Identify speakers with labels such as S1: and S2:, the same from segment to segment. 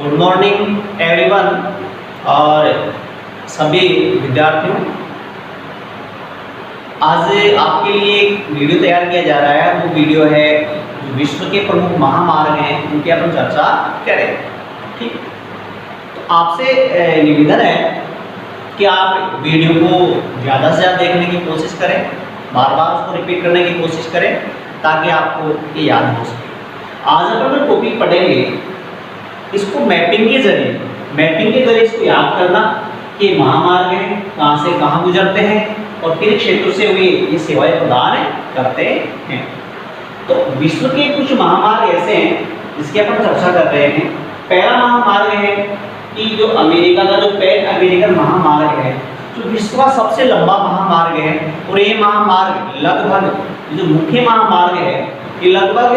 S1: Good morning everyone और सभी विद्यार्थियों। आज आपके लिए एक वीडियो तैयार किया जा रहा है। वो वीडियो है जो विश्व के प्रमुख महामार्ग हैं उनकी अपन चर्चा करें। ठीक, तो आपसे निवेदन है कि आप वीडियो को ज़्यादा से ज़्यादा देखने की कोशिश करें, बार बार उसको रिपीट करने की कोशिश करें ताकि आपको ये याद हो सके। आज अपन टॉपिक पढ़ेंगे इसको मैपिंग के जरिए इसको याद करना कि महामार्ग हैं कहाँ से कहाँ गुजरते हैं और किन क्षेत्रों से वे ये सेवाएं प्रदान करते हैं। तो विश्व के कुछ महामार्ग ऐसे हैं जिसकी अपन चर्चा कर रहे हैं। पहला महामार्ग है कि जो अमेरिका का जो पैन अमेरिकन महामार्ग है, जो विश्व का सबसे लंबा महामार्ग है। और ये महामार्ग लगभग जो मुख्य महामार्ग है ये लगभग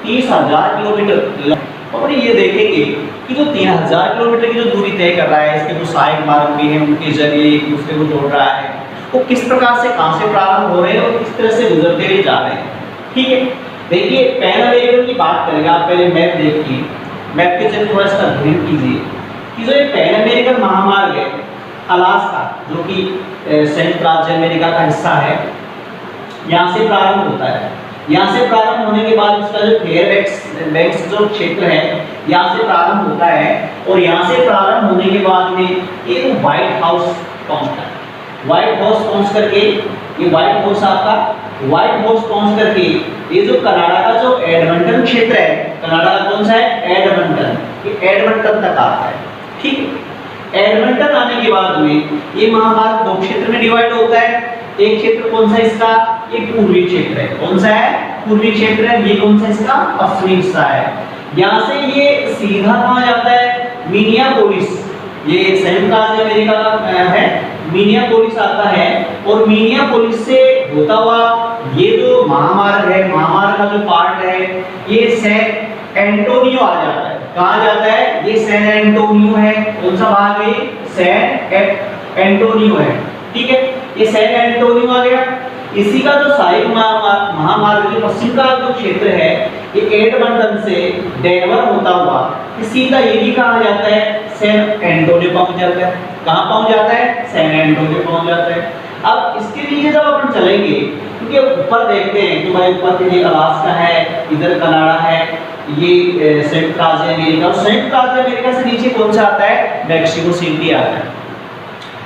S1: 30,000 किलोमीटर। और ये देखेंगे कि जो 3,000 किलोमीटर की जो दूरी तय कर रहा है, इसके जो सहायक मार्ग भी हैं उनके जरिए एक दूसरे को जोड़ रहा है, वो किस प्रकार से कहाँ से प्रारंभ हो रहे हैं और किस तरह से गुजरते हुए जा रहे हैं। ठीक है, देखिए पैन अमेरिकन की बात करेंगे। आप पहले मैप देखिए, मैप के जरिए थोड़ा इसका अध्ययन कीजिए कि जो ये पैन अमेरिकन महामार्ग है अलास्का, जो कि संयुक्त राज्य अमेरिका का हिस्सा है, यहाँ से प्रारंभ होता है। यहाँ से प्रारंभ होने के बाद इसका जो फेयरबैंक्स जो क्षेत्र है यहाँ से प्रारंभ होता है और यहाँ से प्रारंभ होने के बाद में ये व्हाइट हाउस पहुँचता है। व्हाइट हाउस पहुँच करके ये व्हाइट हाउस पहुँच करके ये जो कनाडा का जो एडमंटन क्षेत्र है, कनाडा का कौन सा है एडमंटन, ये एडमंटन तक आता है। ठीक है, एडमंटन आने के बाद में ये महामार्ग दो क्षेत्र में डिवाइड होता है। एक क्षेत्र कौन सा इसका, ये पूर्वी क्षेत्र है। कौन सा है पूर्वी क्षेत्र है। ये कौन सा इसका पश्चिमी हिस्सा है। यहाँ से ये सीधा कहाँ जाता है मिनियापोलिस, ये संयुक्त राज्य अमेरिका का है, मिनियापोलिस आता है और मिनियापोलिस से होता हुआ ये जो महामार्ग है, महामार्ग का जो पार्ट है ये सैन एंटोनियो आ जाता है। कहाँ जाता है, ये सैन एंटोनियो है। कौन सा भाग है, सैन एंटोनियो है। ठीक है, ये सैन एंटोनियो आ गया। इसी का जो सहायक महामार्ग जो पश्चिम का जो क्षेत्र है ये एडमंटन से डेनवर होता हुआ सीधा ये भी कहाँ जाता है, सैन एंटोनियो पहुंच जाता है। कहाँ पहुंच जाता है, सैन एंटोनियो पहुंच जाता है। अब इसके नीचे जब अपन चलेंगे, क्योंकि ऊपर देखते हैं तो भाई ऊपर ये अलास्का है, इधर कनाडा है, ये संयुक्त राज्य अमेरिका। संयुक्त राज्य अमेरिका से नीचे कौन सा आता है, मैक्सिको सिटी आता है।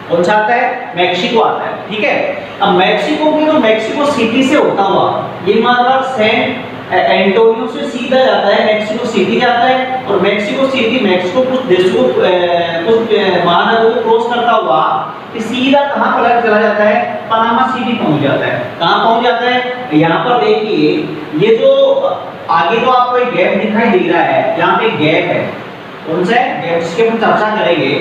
S1: कौन सा आता है, मैक्सिको आता है। ठीक है, अब मैक्सिको सिटी से होता हुआ ये मतलब सैन एंटोनियो से सीधा जाता है, मैक्सिको सिटी जाता है और मैक्सिको सिटी मैक्सिको कुछ देशों कुछ महानगरों को क्रॉस करता हुआ सीधा कहाँ पर चला जाता है, पनामा सिटी पहुंच जाता है। कहाँ पहुंच जाता है, यहाँ पर देखिए ये जो आगे तो आपको एक गैप दिखाई दे रहा है, यहाँ पे गैप है। कौन सा है गैप, जिसके हम चर्चा करेंगे।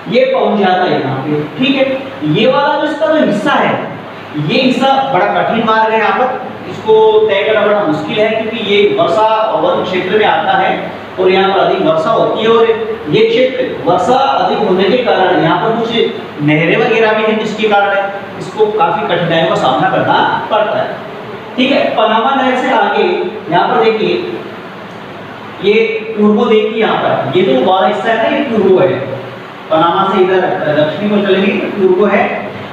S1: ये पहुंच जाता है यहाँ पे। ठीक है, ये वाला जो इसका जो हिस्सा है ये हिस्सा बड़ा कठिन मार्ग है। यहाँ पर इसको तय करना बड़ा मुश्किल है क्योंकि ये वर्षा वन क्षेत्र में आता है और यहाँ पर अधिक वर्षा होती है और ये क्षेत्र वर्षा अधिक होने के कारण यहाँ पर कुछ नहरें वगैरह भी हैं, जिसके कारण इसको काफी कठिनाइयों का सामना करना पड़ता है। ठीक है, पनामा नहर से आगे यहाँ पर देखिए ये पूर्व देखिए, यहाँ पर ये जो बड़ा हिस्सा है ना ये पूर्व है। पनामा से इधर दक्षिणी को चलेंगे पूर्व है।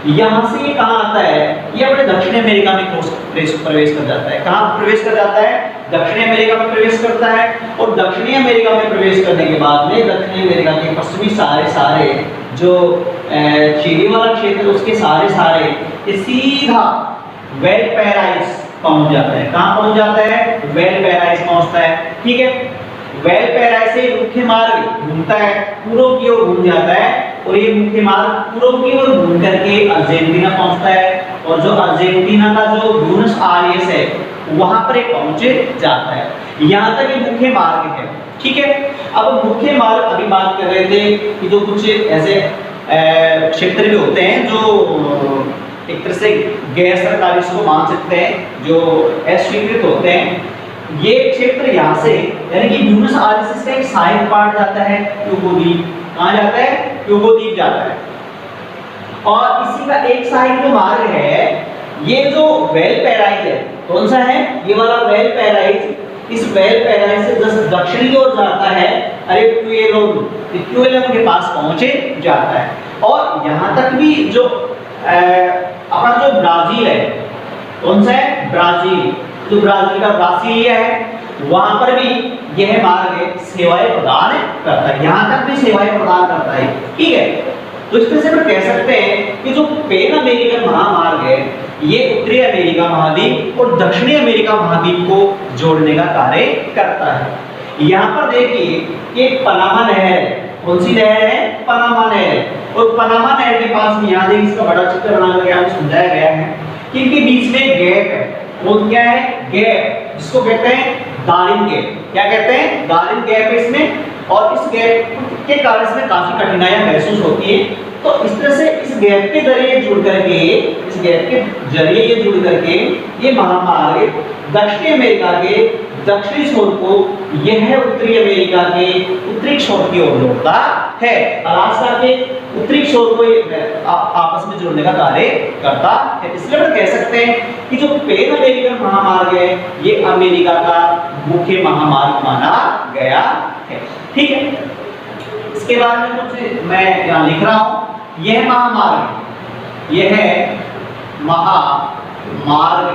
S1: यहाँ से ये कहाँ आता है, ये अपने दक्षिण अमेरिका में प्रवेश कर जाता है। कहाँ प्रवेश कर जाता है, दक्षिणी अमेरिका में प्रवेश करता है और दक्षिणी अमेरिका में प्रवेश करने के बाद में दक्षिणी अमेरिका के पश्चिमी सारे जो चिली वाला क्षेत्र उसके सारे ये सीधा वेलपैराइस पहुंच जाता है। कहाँ पहुंच जाता है, वेलपैराइस पहुंचता है। ठीक है, वेलपैराइस से मुख्य मार्ग घूमता है, पूर्व की ओर घूम जाता है और ये मुख्य मार्ग पूर्व की ओर घूम करके अर्जेंटीना पहुंचता है और जो अर्जेंटीना का जो ब्यूनस आयर्स है वहां पर ये पहुंच जाता है। यहाँ तक ये मुख्य मार्ग है। ठीक है, अब मुख्य मार्ग अभी बात कर रहे थे कि जो कुछ ऐसे क्षेत्र भी होते हैं जो एक तरह से गैर सरकारी इसको मान सकते हैं, जो अस्वीकृत होते हैं। ये क्षेत्र यहाँ से यानी कि ब्यूनस आयर्स का एक सहायक पार्ट जाता है क्यूबो द्वीप। कहाँ जाता है, क्यूबो द्वीप जाता है। और इसी का एक सहायक जो मार्ग है ये जो वेलपैराइस है, कौन सा है, ये वाला वेलपैराइस। इस वेलपैराइस से दक्षिण की ओर जाता है इक्विलिब्रियम के पास पहुंचे जाता है। और यहाँ तक भी जो अपना जो ब्राजील है, कौन सा है, ब्राजील, जो ब्राजील का ब्रासीलिया है, वहां पर भी यह मार्ग सेवाएं प्रदान करता है, यहाँ तक भी सेवाएं प्रदान करता है। ठीक है, तो इस तरह से हम कह सकते हैं कि जो पैन अमेरिकन महामार्ग है ये उत्तरी अमेरिका महाद्वीप और दक्षिणी अमेरिका महाद्वीप को जोड़ने का कार्य करता है। यहाँ पर देखिए एक पनामा नहर है, कौन सी नहर है, पनामा नहर, और पनामा नहर के पास में यहाँ देखिए इसका बड़ा चित्र बना करके आपको समझाया गया है कि इनके बीच में गैप है, वो क्या है, गैप, जिसको कहते हैं दारिम गैप। क्या कहते हैं, दारिम गैप है इसमें, और इस गैप के कारण इसमें काफी कठिनाइयां महसूस होती है। तो इस तरह से इस गैप के जरिए जुड़ करके, इस गैप के जरिए ये जुड़ करके ये महामार्ग दक्षिणी अमेरिका के दक्षिणी छोर को यह उत्तरी अमेरिका के उत्तरी छोर की ओर जोड़ता है। अलास्का के उत्तरी छोर को आपस में जोड़ने का कार्य करता है। इसलिए हम कह सकते हैं कि जो पैन अमेरिकन महामार्ग है ये अमेरिका का मुख्य महामार्ग माना गया है। ठीक है, इसके बारे में कुछ मैं यहाँ लिख रहा हूँ। यह महामार्ग, यह है महामार्ग,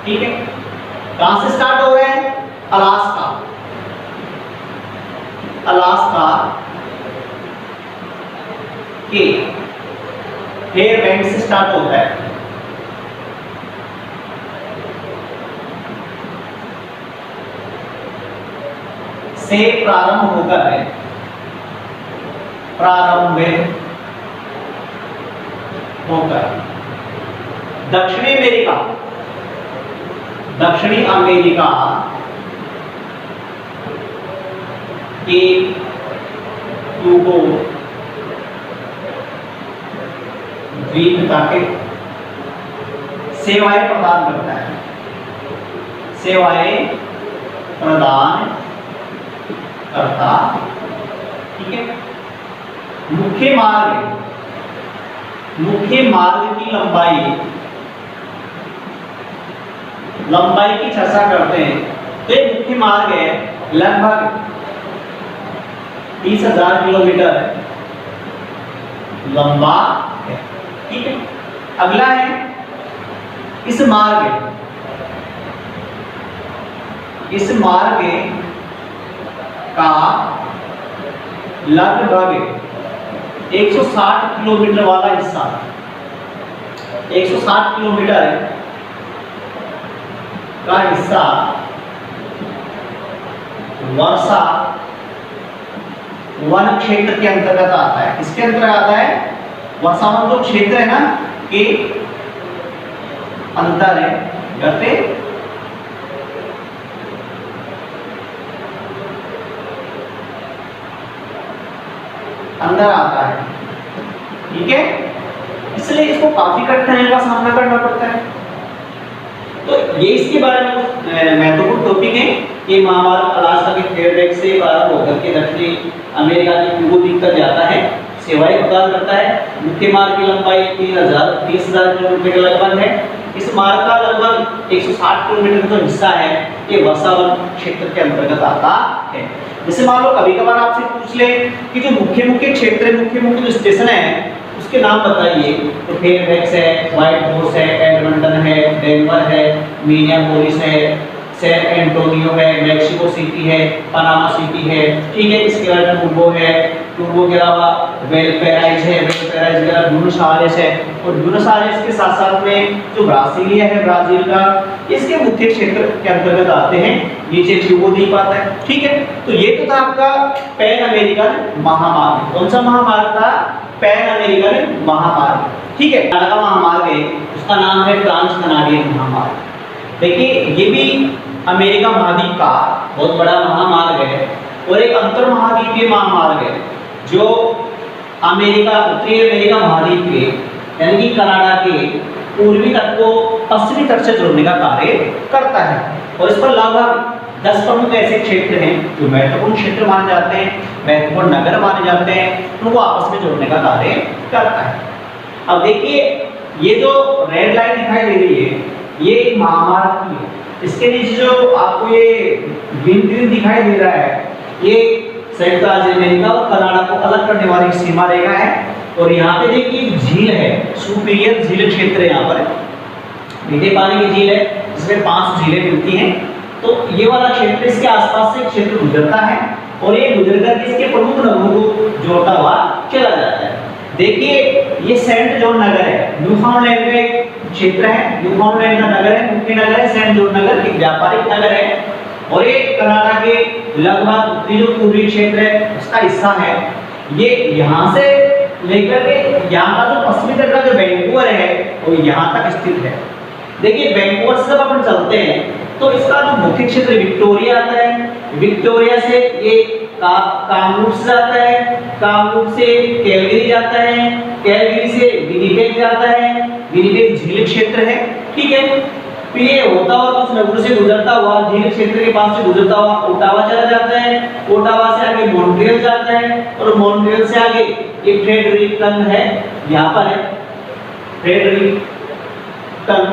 S1: ठीक है, कहां से स्टार्ट हो रहे हैं, अलास्का, अलास्का के फेयरबैंक्स से स्टार्ट होता है, से प्रारंभ होकर है, प्रारंभ होकर दक्षिणी अमेरिका, दक्षिणी अमेरिका के क्यूबो द्वीप तक सेवाएं प्रदान करता है, सेवाएं प्रदान करता। ठीक है, मुख्य मार्ग, मुख्य मार्ग की लंबाई, लंबाई की चर्चा करते हैं तो एक मुख्य मार्ग है लगभग 30,000 किलोमीटर लंबा है। ठीक है, अगला है इस मार्ग, इस मार्ग का लगभग 160 किलोमीटर वाला हिस्सा, 160 किलोमीटर का हिस्सा वर्षा वन क्षेत्र के अंतर्गत आता है। किसके अंतर्गत आता है, वर्षा वन जो क्षेत्र है ना के अंतर है करते अंदर आता है। ठीक है, इसलिए इसको काफी कठिनाइयों का सामना करना पड़ता है। तो ये इसके बारे में महत्वपूर्ण टॉपिक है कि महामार्ग अलास्का के फेयरबैंक्स से प्रारंभ होकर के दक्षिणी अमेरिका के क्यूबो द्वीप तक जाता है, सेवाएं प्रदान करता है। मुख्य मार्ग की लंबाई 30,000 किलोमीटर के लगभग है। इस मार्ग का लगभग 160 किलोमीटर का हिस्सा है ये वर्षावन क्षेत्र के अंतर्गत आता है। जैसे मान लो कभी कभार आपसे पूछ ले कि जो मुख्य मुख्य क्षेत्र, मुख्य मुख्य जो स्टेशन है उसके नाम बताइए, तो फेयरबैंक्स है, व्हाइट हॉर्स है, एडमंटन है, डेनवर है, मिनियापोलिस है, सैन एंटोनियो है, मैक्सिको सिटी है, पनामा सिटी है। ठीक है, इसके अलावा टूबो है, टूबो के अलावा वेलपेराइज है, वेलपेराइज के अलावा ब्यूनस आयरेस है, और ब्यूनस आयरेस के साथ साथ में जो ब्रासीलिया है ब्राजील का, इसके मुख्य क्षेत्र के अंतर्गत आते हैं। नीचे क्यूबो द्वीप आता है। ठीक है, तो ये तो था आपका पैन अमेरिकन महामार्ग। कौन सा महामार्ग था, पैन अमेरिकन महामार्ग। ठीक है, कनाडा महामार्ग है, उसका नाम है ट्रांस कनाडियन महामार्ग। देखिए ये भी अमेरिका महाद्वीप का बहुत बड़ा महामार्ग है, और एक अंतर महाद्वीपीय महामार्ग है जो अमेरिका, उत्तरी अमेरिका महाद्वीप के यानी कि कनाडा के पूर्वी तट को पश्चिमी तट से जोड़ने का कार्य करता है। और इस पर लगभग 10 प्रमुख ऐसे क्षेत्र हैं जो महत्वपूर्ण क्षेत्र माने जाते हैं, महत्वपूर्ण नगर माने जाते हैं, उनको आपस में जोड़ने का कार्य करता है। अब देखिए ये जो रेड लाइन दिखाई दे रही है ये एक महामार्ग की है। इसके नीचे जो आपको ये ग्रीन ग्रीन दिखाई दे रहा है ये संयुक्त राज्य अमेरिका और कनाडा को अलग करने वाली सीमा रेखा है। और यहाँ पे देखिए झील है, सुपीरियर झील क्षेत्र है, यहाँ पर मीठे पानी की झील है जिसमें 5 झीलें मिलती हैं। तो ये वाला क्षेत्र, इसके आसपास से क्षेत्र गुजरता है और ये गुजरकर इसके प्रमुख नगरों को जोड़ता हुआ चला जाता है। देखिए ये सेंट जॉन नगर है, न्यूफाउंडलैंड का एक क्षेत्र है, न्यूफाउंडलैंड का नगर है, मुख्य नगर है सेंट जॉन नगर, एक व्यापारिक नगर है। और ये कनाडा के लगभग उत्तरी जो पूर्वी क्षेत्र है उसका हिस्सा है। ये यहाँ से लेकर के यहाँ का जो पश्चिमी तट का जो वैंकूवर है वो यहाँ तक स्थित है। देखिए वैंकूवर से जब अपन चलते हैं तो इसका जो मुख्य क्षेत्र विक्टोरिया आता है, विक्टोरिया से ये कामरूप जाता है, कामरूप से कैलगरी जाता है, कैलगरी से विनिपेग जाता है, विनिपेग झील क्षेत्र है, ठीक है। फिर ये होता हुआ कुछ नगरों से गुजरता हुआ झील क्षेत्र के पास से गुजरता हुआ ओटावा चला जाता है, ओटावा से आगे मॉन्ट्रियल जाता है और मॉन्ट्रियल से आगे ये फ्रेडरिकटन है, यहाँ पर है फ्रेडरिकटन,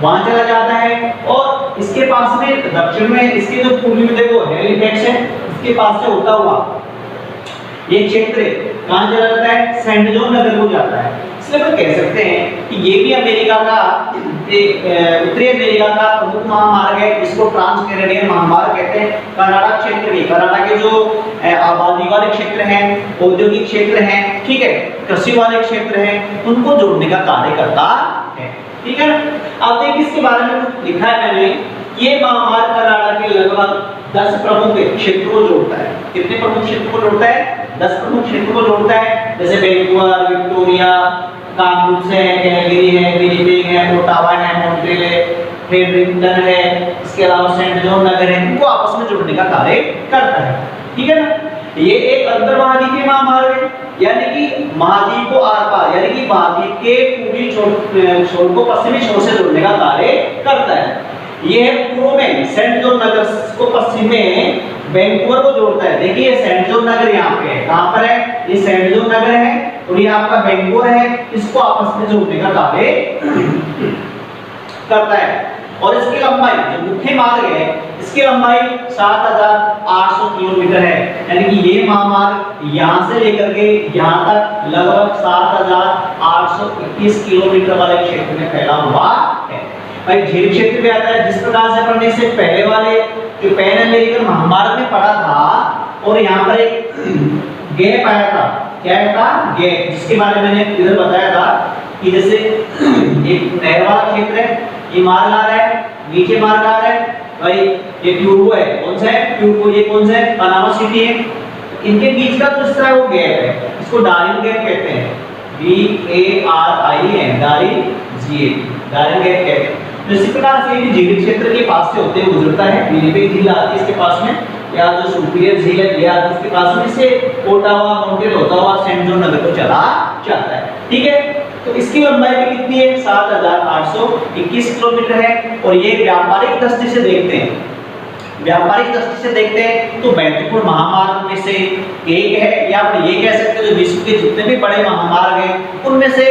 S1: वहां चला जाता है। और इसके पास में दक्षिण में इसके जो पूर्वी में देखो हैलिफैक्स है, इसके पास से होता हुआ ये क्षेत्र कहां चला जाता है, सेंट जॉन नगर को जाता है। इसलिए हम कह सकते हैं कि ये भी अमेरिका का उत्तरी अमेरिका का प्रमुख महामार्ग है, इसको ट्रांस कैनेडियन महामार्ग कहते हैं। कनाडा क्षेत्र के, कनाडा के जो आबादी वाले क्षेत्र हैं, औद्योगिक क्षेत्र हैं, ठीक है, कृषि वाले क्षेत्र हैं, उनको जोड़ने का कार्य करता है, ठीक है ना। अब देखिए इसके बारे में कुछ लिखा है मैंने, ये महामार्ग कनाडा के लगभग 10 प्रमुख क्षेत्रों को जोड़ता है। कितने प्रमुख क्षेत्रों को जोड़ता है? 10 प्रमुख क्षेत्रों को जोड़ता है, जैसे वैंकूवर, विक्टोरिया, कामरूप से है, कैलगरी है, विनिपेग है, ओटावा है, मॉन्ट्रियल है, फ्रेडरिकटन है, इसके अलावा सेंट जॉन नगर है, इनको आपस में जोड़ने का कार्य करता है, ठीक है ना। ये एक अंतर्महाद्वीपीय महामार्ग है, यानी कि महाद्वीप को आर पार, यानी कि महाद्वीप के पूर्वी छोर को पश्चिमी छोर से जोड़ने का कार्य करता है। ये है पूर्व में सेंट जॉन नगर को, पश्चिम में वैंकूवर को जोड़ता है। देखिए सेंट जॉन नगर यहाँ पे है, कहाँ पर है? ये सेंट जॉन नगर है और ये आपका वैंकूवर है, इसको आपस में जोड़ने का कार्य करता है। और इसकी लंबाई, जो मुख्य मार्ग है, इसकी लंबाई 7800 किलोमीटर है, यानी कि ये महामार्ग यहाँ से लेकर के यहाँ तक लगभग 7821 किलोमीटर वाले क्षेत्र में फैला हुआ है। भाई झील क्षेत्र भी आता है, जिस प्रकार से अपन ने इससे पहले वाले जो पैन अमेरिकन महामार्ग में पढ़ा था, और यहाँ पर एक गैप आया था, क्या था? गैप, जिसके बारे में मैंने इधर बताया था कि जैसे एक नहर वाला क्षेत्र है, ये मार्ग आ रहा है, नीचे मार्ग आ रहा है, भाई ये ट्यूबो है, कौन सा है? ट्यूबो, ये कौन सा है? पनामा सिटी है। इनके बीच का जो दूसरा वो गैप है, इसको डारिन गैप कहते हैं, DARIN, डारिन गैप कहते हैं। इसी प्रकार से ये झील क्षेत्र के पास से होते हुए गुजरता है, विनिपेग झील आती है इसके पास में, या जो सुपीरियर झील है ये आती है इसके पास में, से ओटावा, मॉन्ट्रियल होता हुआ सेंट जॉन नगर को चला जाता है, ठीक है। तो इसकी लंबाई भी कितनी है? 7821 किलोमीटर है। और ये व्यापारिक दृष्टि से देखते हैं, व्यापारिक दृष्टि से देखते हैं तो महत्वपूर्ण महामार्ग में से एक है, या आप ये कह सकते हैं जो विश्व के जितने भी बड़े महामार्ग हैं उनमें से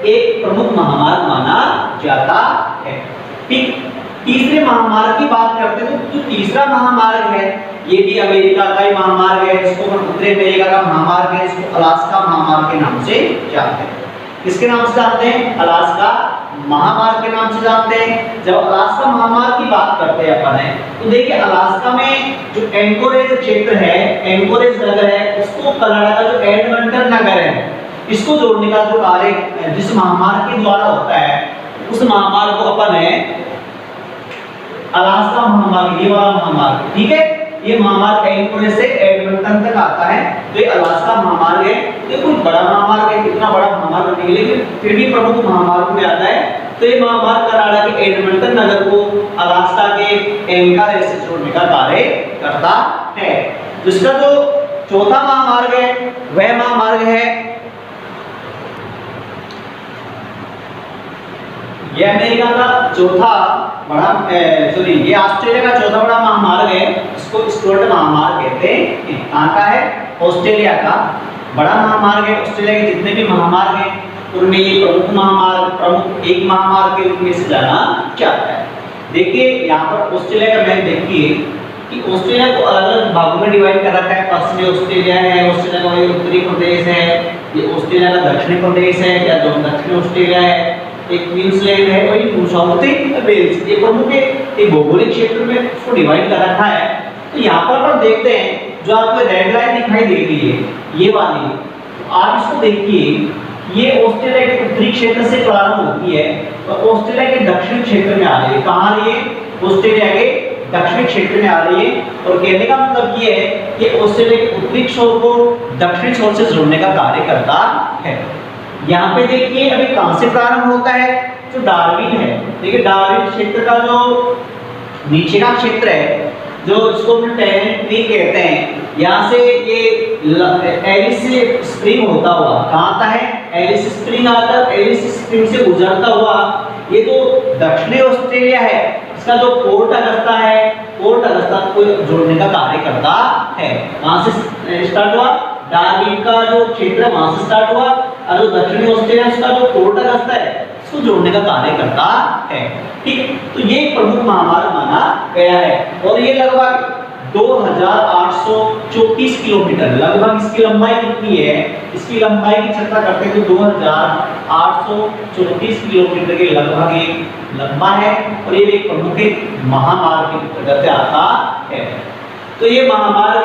S1: एक प्रमुख महामार्ग माना जाता है, ठीक। तीसरे महामार्ग की बात करते हैं तो जो तीसरा महामार्ग है ये भी अमेरिका का ही महामार्ग है, इसको हम उत्तरी अमेरिका का महामार्ग है, इसको अलास्का महामार्ग के नाम से जानते हैं। किसके नाम से जानते हैं? अलास्का महामार्ग के नाम से जानते हैं। जब अलास्का महामार्ग की बात करते हैं अपन है तो देखिए अलास्का में जो एंकोरेज क्षेत्र है, एंकोरेज नगर है, उसको कनाडा का जो एडमंटन नगर है, इसको जोड़ने का जो कार्य जिस महामार्ग के द्वारा होता है उस महामार्ग को अपन है अलास्का महामार्ग, ये वाला महामार्ग, ठीक है। ये महामार्ग एंकोरेज से एडमंटन तक आता है, तो ये अलास्का महामार्ग है। ये कोई बड़ा महामार्ग है, कितना बड़ा महामार्ग नहीं है, लेकिन फिर भी प्रमुख महामार्ग में आता है। तो ये महामार्ग कनाडा के एडमंटन नगर को अलास्का के एंकोरेज से जोड़ने का कार्य करता है। जिसका जो चौथा महामार्ग है वह महामार्ग है, ये अमेरिका का चौथा बड़ा सॉरी ये ऑस्ट्रेलिया का चौथा बड़ा महामार्ग है, इसको स्टुअर्ट महामार्ग कहते हैं। कहाँ का है? ऑस्ट्रेलिया का बड़ा महामार्ग है। ऑस्ट्रेलिया के जितने भी महामार्ग हैं उनमें ये प्रमुख महामार्ग, प्रमुख एक महामार्ग के रूप में से जाना जाता है। देखिए यहाँ पर ऑस्ट्रेलिया का मैप देखिए, कि ऑस्ट्रेलिया को अलग अलग भागों में डिवाइड कर रखा है। पश्चिमी ऑस्ट्रेलिया है, ऑस्ट्रेलिया का वही उत्तरी प्रदेश है, ये ऑस्ट्रेलिया का दक्षिणी प्रदेश है या जो दक्षिणी ऑस्ट्रेलिया है, एक क्वींसलैंड है, वही न्यू साउथ वेल्स, ये प्रमुख एक भौगोलिक क्षेत्र में उसको डिवाइड कर रखा है। तो यहाँ पर अपन देखते हैं जो आपको रेड लाइन दिखाई दे रही है ये वाली, आप इसको देखिए, ये ऑस्ट्रेलिया के उत्तरी क्षेत्र से प्रारंभ होती है और ऑस्ट्रेलिया के दक्षिणी क्षेत्र में आ रही है। कहाँ आ रही है? ऑस्ट्रेलिया के दक्षिणी क्षेत्र में आ रही है। और कहने का मतलब ये है कि ऑस्ट्रेलिया के उत्तरी छोर को दक्षिणी छोर से जोड़ने का कार्य करता है। यहाँ पे देखिए अभी कहाँ से प्रारंभ होता है? जो डार्विन है, देखिए डार्विन क्षेत्र का जो नीचे का क्षेत्र है, जो इसको हम टेरेंट क्रीक कहते हैं, यहाँ से ये एलिस स्प्रिंग होता हुआ कहाँ आता है? एलिस स्प्रिंग आता है। एलिस स्प्रिंग से गुजरता हुआ ये जो दक्षिणी ऑस्ट्रेलिया है, इसका जो पोर्ट अगस्ता है, पोर्ट अगस्ता को जोड़ने का कार्य करता है। वहां से स्टार्ट हुआ, डार्विन का जो क्षेत्र वहां से स्टार्ट हुआ, और जो दक्षिणी ऑस्ट्रेलिया उसका जो पोर्ट अगस्ता है इसको जोड़ने का कार्य करता है। ठीक, तो ये प्रमुख महामार्ग माना गया है और ये लगभग 2834 किलोमीटर, लगभग इसकी लंबाई कितनी है? इसकी लंबाई की चर्चा करते हैं तो 2834 किलोमीटर के लगभग एक लंबा है और ये एक प्रमुख महामार्ग के अंतर्गत आता है। तो ये महामार्ग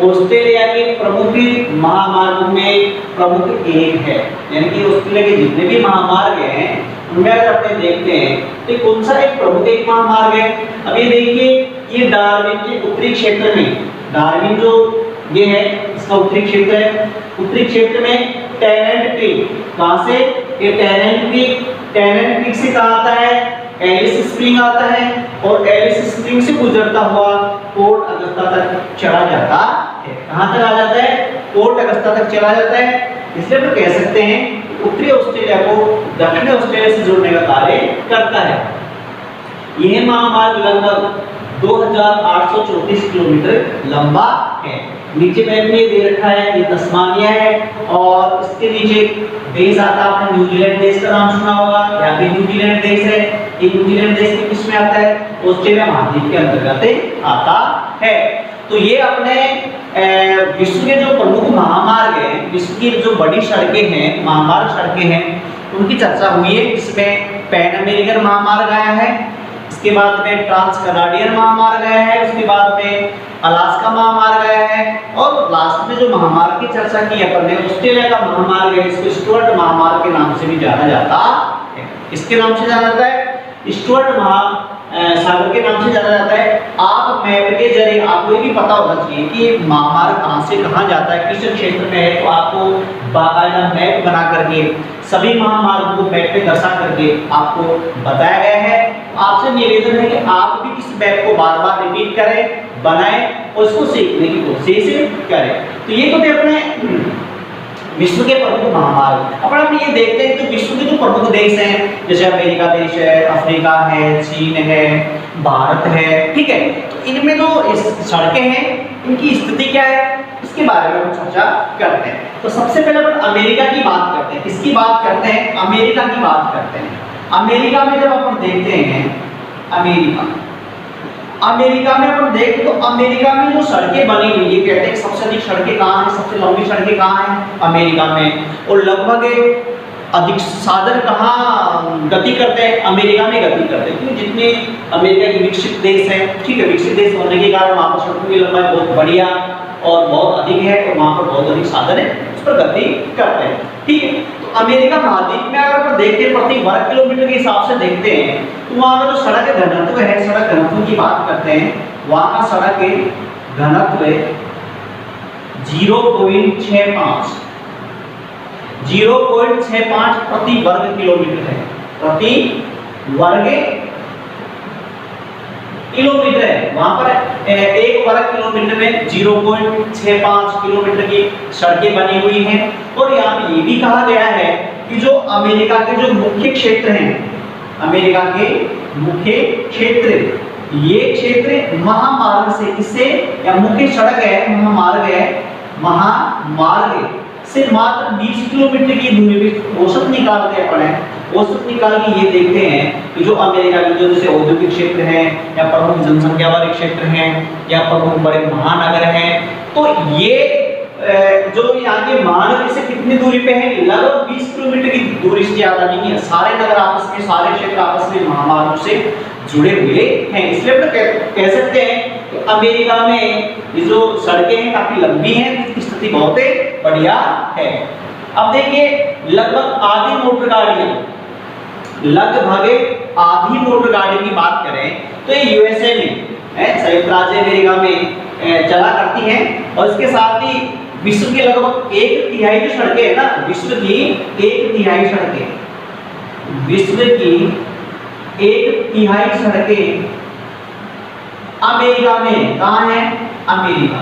S1: ऑस्ट्रेलिया के प्रमुख महामार्ग में प्रमुख एक है, यानी कि ऑस्ट्रेलिया के जितने भी महामार्ग हैं उनमें अगर अपने देखते हैं तो कौन सा एक प्रमुख एक महामार्ग है? अभी देखिए ये डार्विन के उत्तरी क्षेत्र में, डार्विन जो ये है इसका उत्तरी क्षेत्र है, उत्तरी क्षेत्र में टेरेंट क्रीक, कहां से? ये टेरेंट क्रीक से कहां आता है? एलिस स्प्रिंग आता है और एलिस स्प्रिंग से गुजरता हुआ पोर्ट अगस्ता तक चला जाता है। कहां तक आ जाता है? पोर्ट अगस्ता तक चला जाता है। इसलिए हम कह सकते हैं उत्तरी ऑस्ट्रेलिया को दक्षिणी ऑस्ट्रेलिया से जोड़ने का कार्य करता है। यह महामार्ग लगभग 2834 किलोमीटर लंबा है। नीचे मैप में दे रखा है, ये तस्मानिया है और इसके नीचे देश आता है, आपने न्यूजीलैंड देश का नाम सुना होगा, यहाँ पे न्यूजीलैंड देश है। ये न्यूजीलैंड देश के किस में आता है? ऑस्ट्रेलिया महाद्वीप के अंतर्गत आता है। तो ये अपने विश्व के जो प्रमुख महामार्ग हैं, विश्व की जो बड़ी सड़कें हैं, महामार्ग सड़कें हैं, उनकी चर्चा हुई है। इसमें पैन अमेरिकन महामार्ग आया है, इसके बाद में ट्रांस कनाडियन महामार्ग आया है, उसके बाद में अलास्का महामार्ग आया है और लास्ट में जो महामार्ग की चर्चा की अपन ने ऑस्ट्रेलिया का महामार्ग है, इसको स्टुअर्ट महामार्ग के नाम से भी जाना जाता है। इसके नाम से जाना जाता है स्टुअर्ट सागर के नाम से जाना जाता है। आप मैप के जरिए आपको ये भी पता होना चाहिए कि महामार्ग कहाँ से कहाँ जाता है, किस क्षेत्र में है, तो आपको बाकायदा मैप बना करके सभी महामार्गों को मैप पे दर्शा करके आपको बताया गया है। आपसे निवेदन है कि आप भी इस मैप को बार बार रिपीट करें, बनाएं और इसको सीखने की कोशिश करें। तो ये तो थे अपने विश्व के प्रमुख महामार्ग। अब हम ये देखते हैं कि विश्व के जो प्रमुख देश हैं, जैसे अमेरिका देश है, अफ्रीका है, चीन है, भारत है, ठीक है, तो इनमें जो सड़कें हैं इनकी स्थिति क्या है इसके बारे में हम चर्चा करते हैं। तो सबसे पहले अपन अमेरिका की बात करते हैं। किसकी बात करते हैं? अमेरिका की बात करते हैं। अमेरिका में जब अपन देखते हैं अमेरिका में अपन देखें तो अमेरिका में जो सड़कें बनी हुई है, कहते हैं सबसे अधिक सड़कें कहाँ हैं, सबसे लंबी सड़कें कहाँ हैं? अमेरिका में। और लगभग अधिक साधन कहाँ गति करते हैं? अमेरिका में गति करते हैं, क्योंकि जितने अमेरिका के विकसित देश है, ठीक है, विकसित देश होने के कारण वहाँ पर सड़कों की लंबाई बहुत बढ़िया और बहुत अधिक है और वहाँ पर बहुत अधिक साधन है, उस पर गति करते हैं, ठीक है। तो अमेरिका महाद्वीप में अगर देखते हैं प्रति वर्ग किलोमीटर के हिसाब से देखते हैं तो वहाँ का जो सड़क घनत्व है, सड़क घनत्व की बात करते हैं, वहाँ का सड़क घनत्व 0.65 प्रति वर्ग किलोमीटर है, प्रति वर्ग किलोमीटर है। वहां पर एक वर्ग किलोमीटर में 0.65 किलोमीटर की सड़कें बनी हुई हैं। और यहाँ पे ये भी कहा गया है कि जो अमेरिका के जो मुख्य क्षेत्र हैं, अमेरिका के मुख्य क्षेत्र, ये क्षेत्र महामार्ग से, किससे, या मुख्य सड़क है, महामार्ग से मात्र 20 किलोमीटर की दूरी पे औसत निकालते हैं अपन, औसत निकाल के ये देखते हैं कि जो अमेरिका के जो जैसे औद्योगिक क्षेत्र हैं या प्रमुख जनसंख्या वाले क्षेत्र हैं या प्रमुख बड़े महानगर हैं, तो ये जो यहाँ के महानगर से कितनी दूरी पे है, लगभग 20 किलोमीटर की दूरी से ज्यादा नहीं है। सारे नगर आपस में, सारे क्षेत्र आपस में महामार्गों से जुड़े हुए हैं। इसलिए हम कह सकते हैं कि अमेरिका में ये जो सड़कें हैं काफी लंबी हैं, इसकी स्थिति बहुत बढ़िया है। अब देखिए लगभग आधी मोटर गाड़ियां, लगभग आधी मोटर गाड़ी की बात करें तो ये यूएसए में, संयुक्त राज्य अमेरिका में चला करती हैं। और इसके साथ ही विश्व की लगभग 1/3 जो सड़कें है ना, विश्व की 1/3 सड़कें, विश्व की 1/3 सड़कें अमेरिका में, कहाँ है, अमेरिका,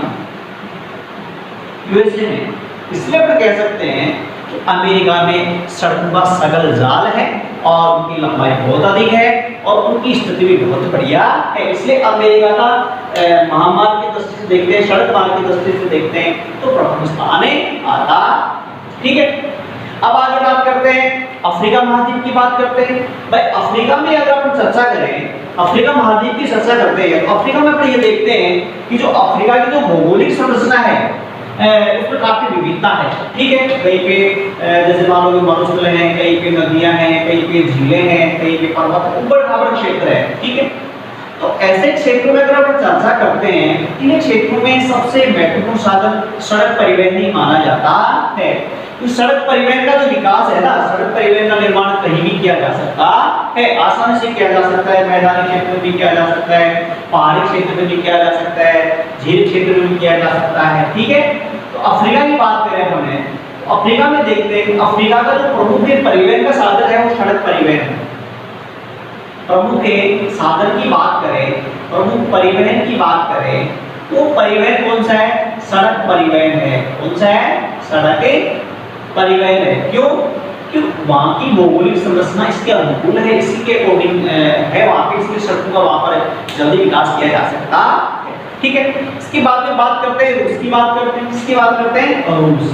S1: यूएसए में। इसलिए हम कह सकते हैं कि अमेरिका में सड़कों का सगल जाल है और उनकी लंबाई बहुत अधिक है और उनकी स्थिति भी बहुत बढ़िया है। इसलिए अमेरिका का महामार्ग की दृष्टि से देखते हैं, सड़क मार्ग की दृष्टि से देखते हैं तो प्रथम स्थान आता। ठीक है, अब आगे बात करते हैं अफ्रीका महाद्वीप की बात करते हैं। भाई अफ्रीका में अगर अपन चर्चा करें, अफ्रीका महाद्वीप की चर्चा करते हैं तो अफ्रीका में अपन ये देखते हैं कि जो अफ्रीका की जो भौगोलिक संरचना है उसमें काफी विविधता है। ठीक है, कहीं पे जैसे मान लो मरुस्थल है, कहीं पे नदियां हैं, कहीं पे झीलें हैं, कहीं पे पर्वत, ऊबड़ खाबड़ क्षेत्र है। ठीक है, तो ऐसे क्षेत्रों में अगर हम चर्चा करते हैं, इन क्षेत्रों में सबसे महत्वपूर्ण साधन सड़क परिवहन ही माना जाता है। तो सड़क परिवहन का जो विकास है ना, सड़क परिवहन का निर्माण कहीं भी किया जा सकता है, आसानी से किया जा सकता है, मैदानी क्षेत्र में भी किया जा सकता है, पहाड़ी क्षेत्र में भी किया जा सकता है, झील क्षेत्र में भी किया जा सकता है। ठीक है, तो अफ्रीका की बात करें हमने, तो अफ्रीका में देखते हैं अफ्रीका का जो प्रमुख परिवहन का साधन है वो सड़क परिवहन है। प्रमुख साधन की बात करें, प्रमुख परिवहन की बात करें तो परिवहन कौन सा है, सड़क परिवहन है। कौन सा है, सड़क परिवहन है। क्यों, क्योंकि वहां की भौगोलिक संरचना इसके अनुकूल है, इसी के अकॉर्डिंग है, वहां पे इसकी सड़कों का वहां पर जल्दी विकास किया जा सकता है। ठीक है, इसके बाद में बात करते हैं रूस की बात करते हैं, किसकी बात करते हैं, रूस।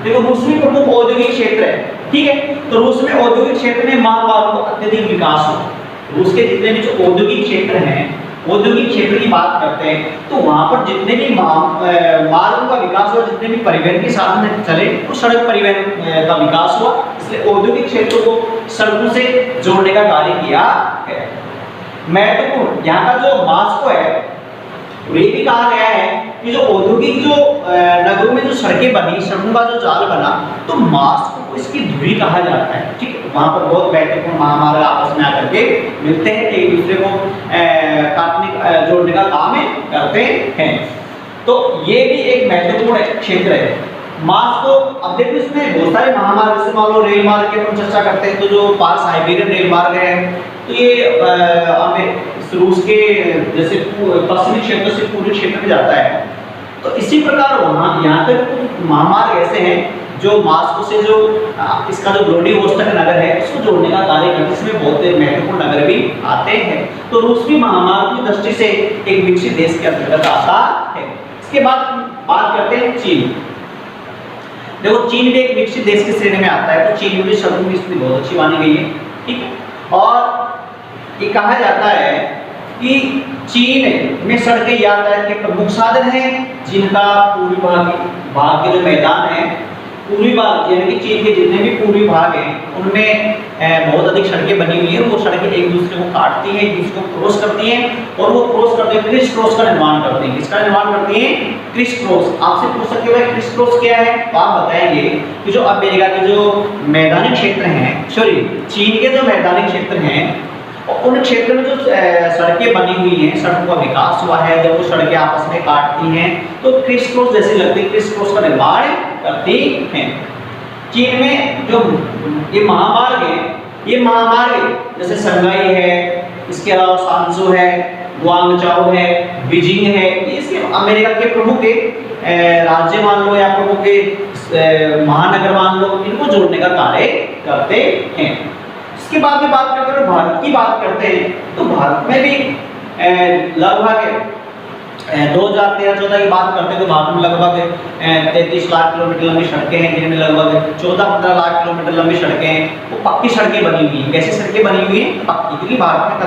S1: देखो रूस में प्रमुख औद्योगिक क्षेत्र है। ठीक है, तो रूस में औद्योगिक क्षेत्र में मानव अत्यधिक विकास हो। रूस के जितने भी जो औद्योगिक क्षेत्र हैं, औद्योगिक क्षेत्र की बात करते हैं तो वहां पर जितने भी मार्गों का विकास हुआ, जितने भी परिवहन के साधन चले, तो सड़क परिवहन का विकास हुआ। इसलिए औद्योगिक क्षेत्रों को सड़कों से जोड़ने का कार्य किया है। महत्वपूर्ण यहाँ का जो मास्को है, ये भी कहा गया है कि जो औद्योगिक जो नगरों में जो सड़कें बनी, सड़कों का जो जाल बना, तो मास्को को इसकी धुरी कहा जाता है। ठीक है, वहां पर बहुत महत्वपूर्ण महामार्ग आपस में आकर के मिलते हैं, एक दूसरे को काटने जोड़ने का काम करते हैं। तो ये भी एक महत्वपूर्ण क्षेत्र है मास्को। अब देखो इसमें बहुत सारे महामार्ग, जैसे मान लो रेल मार्ग की अपन चर्चा करते हैं तो जो पार साइबेरियन रेल मार्ग है, तो ये रूस के जैसे पश्चिमी क्षेत्र से पूर्वी क्षेत्र में जाता है। तो इसी प्रकार वहाँ यहाँ तक महामार्ग ऐसे हैं जो मास्को से जो इसका जो व्लादिवोस्तोक नगर है उसको जोड़ने का कार्य करते हैं। इसमें बहुत महत्वपूर्ण नगर भी आते हैं। तो रूस भी महामार्ग की दृष्टि से एक विकसित देश के अंतर्गत आता है। इसके बाद बात करते हैं चीन। देखो चीन भी एक विकसित देश की श्रेणी में आता है, तो चीन में भी सड़कों की स्थिति बहुत अच्छी मानी गई है। ठीक है, और ये कहा जाता है कि चीन में सड़कें यातायात के प्रमुख साधन हैं, जिनका पूर्वी भाग के जो मैदान है, पूर्वी भाग यानी कि चीन के जितने भी पूर्वी भाग हैं उनमें बहुत अधिक सड़कें बनी हुई है। वो सड़कें एक दूसरे को काटती हैं, एक दूसरे को क्रॉस करती हैं और वो क्रॉस करते हैं क्रिस क्रॉस का निर्माण करती हैं। किसका निर्माण करती हैं, क्रिस क्रॉस। आपसे पूछ सकते हो क्रिस क्रॉस क्या है, तो आप बताएंगे कि जो अमेरिका के जो मैदानी क्षेत्र हैं, सॉरी चीन के जो मैदानी क्षेत्र हैं, उन क्षेत्र में जो सड़कें बनी हुई हैं, सड़कों का विकास हुआ है, जब वो सड़कें आपस में काटती हैं तो क्रिस क्रॉस जैसी लगती है, क्रिस क्रॉस का निर्माण करती हैं। चीन में जो ये महामार्ग है, ये महामार्ग जैसे संघाई है, इसके अलावा सांसू है, गुआंगझाओ है, बीजिंग है, ये इसके अमेरिका के प्रमुख राज्य मान लो या प्रमुख महानगर मान लो, इनको जोड़ने का कार्य करते हैं। इसके बाद में बात करते हैं भारत की बात करते हैं, तो भारत में भी लगभग 2013-14 की बात करते हैं तो भारत में लगभग 33 लाख किलोमीटर लंबी सड़कें हैं, जिनमें लगभग 14-15 लाख किलोमीटर लंबी सड़कें हैं वो पक्की सड़कें बनी हुई हैं। कैसी सड़कें बनी हुई हैं? पक्की, क्योंकि भारत में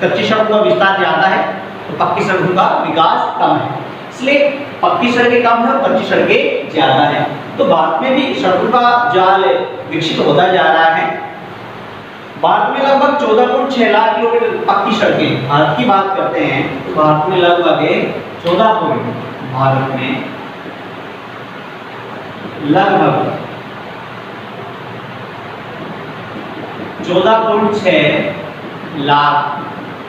S1: कच्ची सड़कों का विस्तार ज़्यादा है तो पक्की सड़कों का विकास कम है, इसलिए पक्की सड़कें कम है और कच्ची सड़कें ज़्यादा है। तो भारत में भी सड़कों का जाल विकसित होता जा रहा है। भारत में लगभग 14.6 लाख किलोमीटर पक्की सड़कें, भारत की बात करते हैं तो भारत में लगभग 14.6 लाख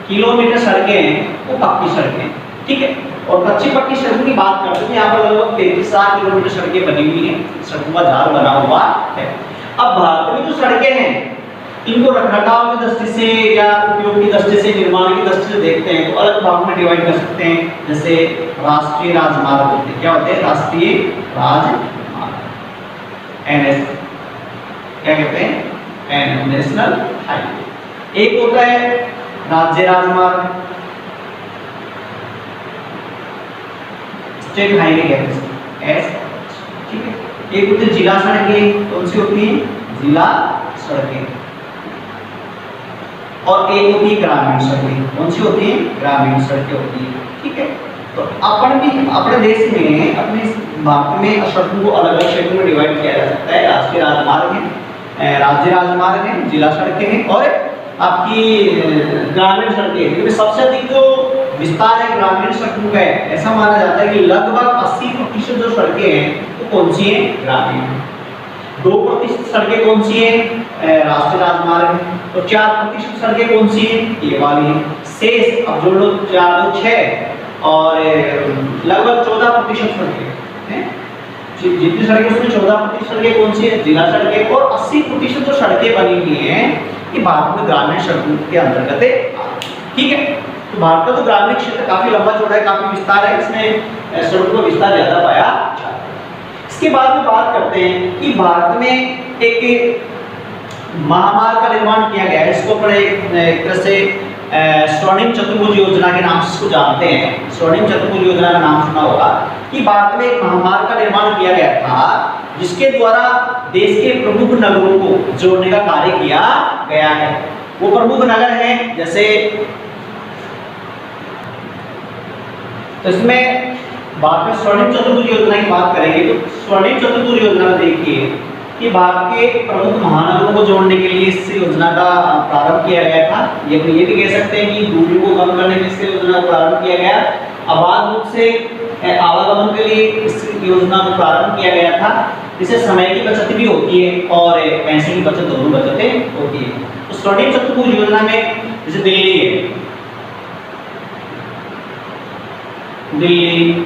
S1: किलोमीटर सड़कें हैं वो पक्की सड़कें, ठीक है। और कच्ची पक्की सड़कों की बात करते हैं, यहाँ पर लगभग 33 लाख किलोमीटर सड़कें बनी हुई हैं, सड़कों का जाल बना हुआ है। अब भारत में जो सड़कें हैं इनको रखरखाव की दृष्टि से या उपयोग की दृष्टि से, निर्माण की दृष्टि से देखते हैं तो अलग भागों में डिवाइड कर सकते हैं। जैसे राष्ट्रीय राजमार्ग होते हैं, क्या होते हैं? राष्ट्रीय राजमार्ग, एनएच, क्या कहते हैं? National highway. एक होता है राज्य राजमार्ग, स्टेट हाईवे कहते हैं, एस, ठीक है। एक होती है जिला सड़कें, कौन सी होती है? जिला सड़कें। और एक होती है ग्रामीण सड़कें, कौन सी होती है? ग्रामीण सड़कें होती है, ठीक है। तो अपन भी अपने देश में, अपने भारत में सड़कों को अलग अलग क्षेत्रों में डिवाइड किया जा सकता है। राष्ट्रीय राजमार्ग है, राज्य राजमार्ग है, जिला सड़कें हैं और आपकी ग्रामीण सड़कें। क्योंकि सबसे अधिक जो विस्तार है ग्रामीण सड़कों का है, ऐसा माना जाता है कि लगभग 80% जो सड़कें हैं वो कौन सी हैं? ग्रामीण। 2% सड़कें कौन सी हैं? राष्ट्रीय राजमार्ग। तो 4% सड़कें कौन सी हैं? ये वाली हैं। शेष अब जो लोग 4 6 और लगभग 14% सड़कें हैं, जितनी सड़कें उसमें 14% सड़कें कौन सी है? जिला सड़कें। और 80% जो सड़कें बनी हुई हैं ये भारत में ग्रामीण सड़कों के अंतर्गत है, ठीक है। तो भारत का तो ग्रामीण क्षेत्र काफी लंबा चौड़ा है, काफी विस्तार है, इसमें सड़कों का विस्तार ज्यादा पाया जाता है। इसके बाद में बात करते हैं कि भारत में एक महामार्ग का निर्माण किया गया है, इसको अपने एक तरह से स्वर्णिम चतुर्भुज योजना के नाम से इसको जानते हैं। स्वर्णिम चतुर्भुज योजना का नाम सुना होगा कि भारत में एक महामार्ग का निर्माण किया गया था जिसके द्वारा देश के प्रमुख नगरों को जोड़ने का कार्य किया गया है। वो प्रमुख नगर हैं जैसे, तो इसमें भारत में स्वर्णिम चतुर्भुज योजना की बात करेंगे तो स्वर्णिम चतुर्भुज योजना देखिए कि भारत के प्रमुख महानगरों को जोड़ने के लिए इस योजना का प्रारंभ किया गया था। ये भी कह सकते हैं कि दूरी को कम करने के लिए इस योजना को प्रारंभ किया गया। आबाद रूप से आवागमन के लिए इस योजना को प्रारंभ किया गया था। इससे समय की बचत भी होती है और पैसे की बचत, दोनों बचतें होती है। तो स्वर्णिम चतुर्भुज योजना में जैसे दिल्ली है, दिल्ली,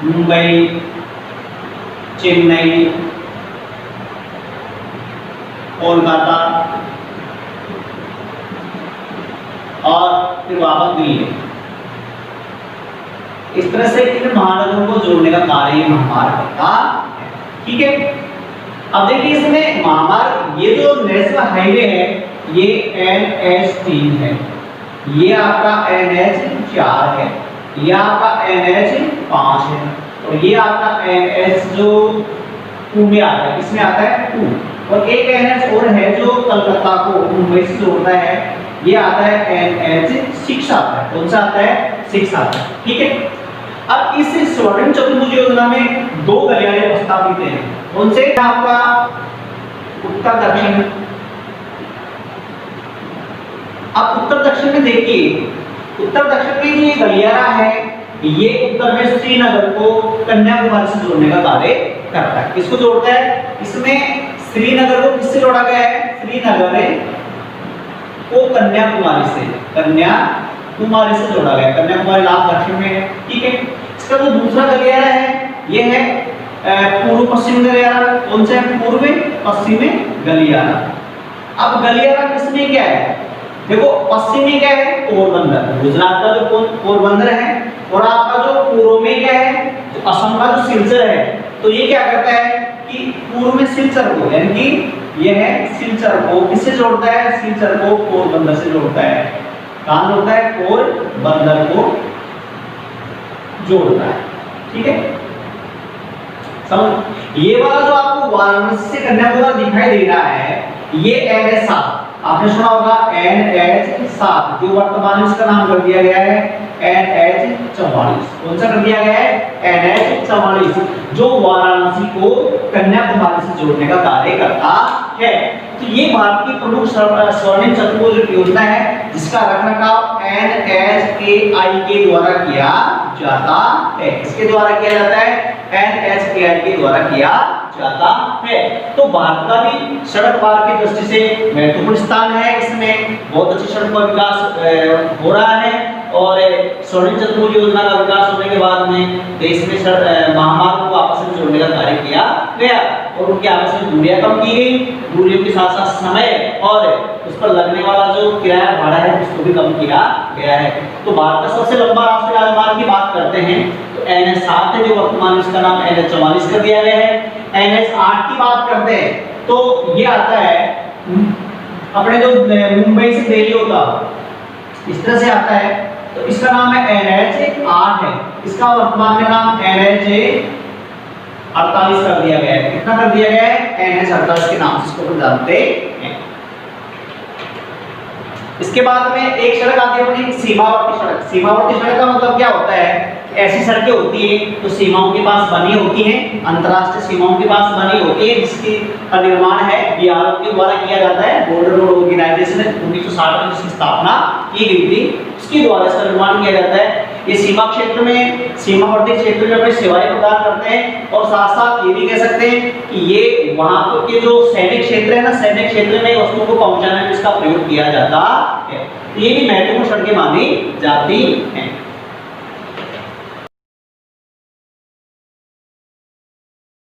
S1: मुंबई, चेन्नई, कोलकाता और फिर वापस दिल्ली, इस तरह से इन महानगरों को जोड़ने का कार्य महामार्ग का है, ठीक है। अब देखिए इसमें महामार्ग, ये जो नेशनल हाईवे है ये NH3 है, ये आपका NH4 है, ये आपका NH5 है और ये आपका NH जो 2 में आता है, इसमें आता है 2। और एक NH और है जो कलकत्ता को मुंबई से जोड़ता है, ये आता है NH6 आता है। कौन सा आता है? 6 आता है, ठीक है। अब इस स्वर्णिम चतुर्भुज योजना में 2 गलियारे प्रस्तावित हैं। कौन से? आपका उत्तर दक्षिण। अब उत्तर दक्षिण में देखिए, उत्तर दक्षिण में ये गलियारा है, ये उत्तर में श्रीनगर को कन्याकुमारी से जोड़ने का कार्य करता है। किसको जोड़ता है? इसमें श्रीनगर को किससे जोड़ा गया है? श्रीनगर को कन्याकुमारी से, कन्याकुमारी से जोड़ा गया है। कन्याकुमारी लाभ दक्षिण में है, ठीक है। इसका जो दूसरा गलियारा है ये है पूर्व पश्चिम गलियारा। कौन सा है? पूर्व पश्चिमी गलियारा। अब गलियारा किसमें क्या है? देखो पश्चिमी क्या है? पोरबंदर, गुजरात का जो पोरबंदर है, और आपका जो पूर्व में क्या है? तो असम का जो सिलचर है। तो ये क्या करता है कि पूर्व में सिलचर को, यानी कि ये है सिलचर को किससे जोड़ता है? सिलचर को पोरबंदर से जोड़ता है। कहां जोड़ता है? पोरबंदर को जोड़ता है। ठीक है, समझ। ये वाला जो आपको वाराणसी से कन्याकुमारी दिखाई दे रहा है, ये NH7 आपने सुना होगा, NH7 जो वर्तमान में इसका नाम कर दिया गया है NH44। कौन सा कर दिया गया है? NH44, जो वाराणसी को कन्याकुमारी से जोड़ने का कार्य करता है। तो ये भारत की प्रमुख स्वर्णिम चतुर्भुज योजना है, जिसका रखरखाव NHAI के द्वारा किया जाता है। किसके द्वारा किया जाता है? NHAI के द्वारा किया जाता है। तो भारत का भी सड़क मार्ग की दृष्टि से महत्वपूर्ण स्थान है, इसमें बहुत अच्छी सड़क का विकास हो रहा है। और स्वर्णिम चतुर्भुज योजना का विकास होने के बाद में देश में महामार्ग को आपस में जोड़ने का कार्य किया गया और उनके आपस में दूरियां कम की गई। दूरियों के साथ साथ समय और उस पर लगने वाला जो किराया भाड़ा है उसको भी कम किया गया है। तो भारत का सबसे लंबा राष्ट्रीय राजमार्ग की बात करते हैं तो NH7 है, जो वर्तमान में इसका नाम NH44 कर दिया गया है। NH8 की बात करते हैं तो ये आता है अपने जो मुंबई से दिल्ली होता इस तरह से आता है, तो इसका नाम है NH8 है। इसका वर्तमान में नाम NH48 कर दिया गया है। कितना कर दिया गया है? NH48 के नाम से इसको जानते हैं। इसके बाद में एक सड़क आती है अपनी सीमावर्ती सड़क। सीमावर्ती सड़क का मतलब क्या होता है? ऐसी सड़कें होती है जो सीमाओं के पास बनी होती हैं, अंतर्राष्ट्रीय सीमाओं के पास बनी होती है, जिसकी निर्माण है BRO के द्वारा किया जाता है। बॉर्डर रोड ऑर्गेनाइजेशन 1960 में जिसकी स्थापना की गई थी, उसके द्वारा इसका निर्माण किया जाता है। ये सीमा क्षेत्र में, सीमावर्ती क्षेत्र में अपनी सेवाएं प्रदान करते हैं और साथ साथ ये भी कह सकते हैं कि ये वहां के जो सैनिक क्षेत्र है ना, सैनिक क्षेत्र में वस्तुओं को पहुंचाने में इसका प्रयोग किया जाता है। ये भी महत्वपूर्ण सड़कें मानी जाती हैं।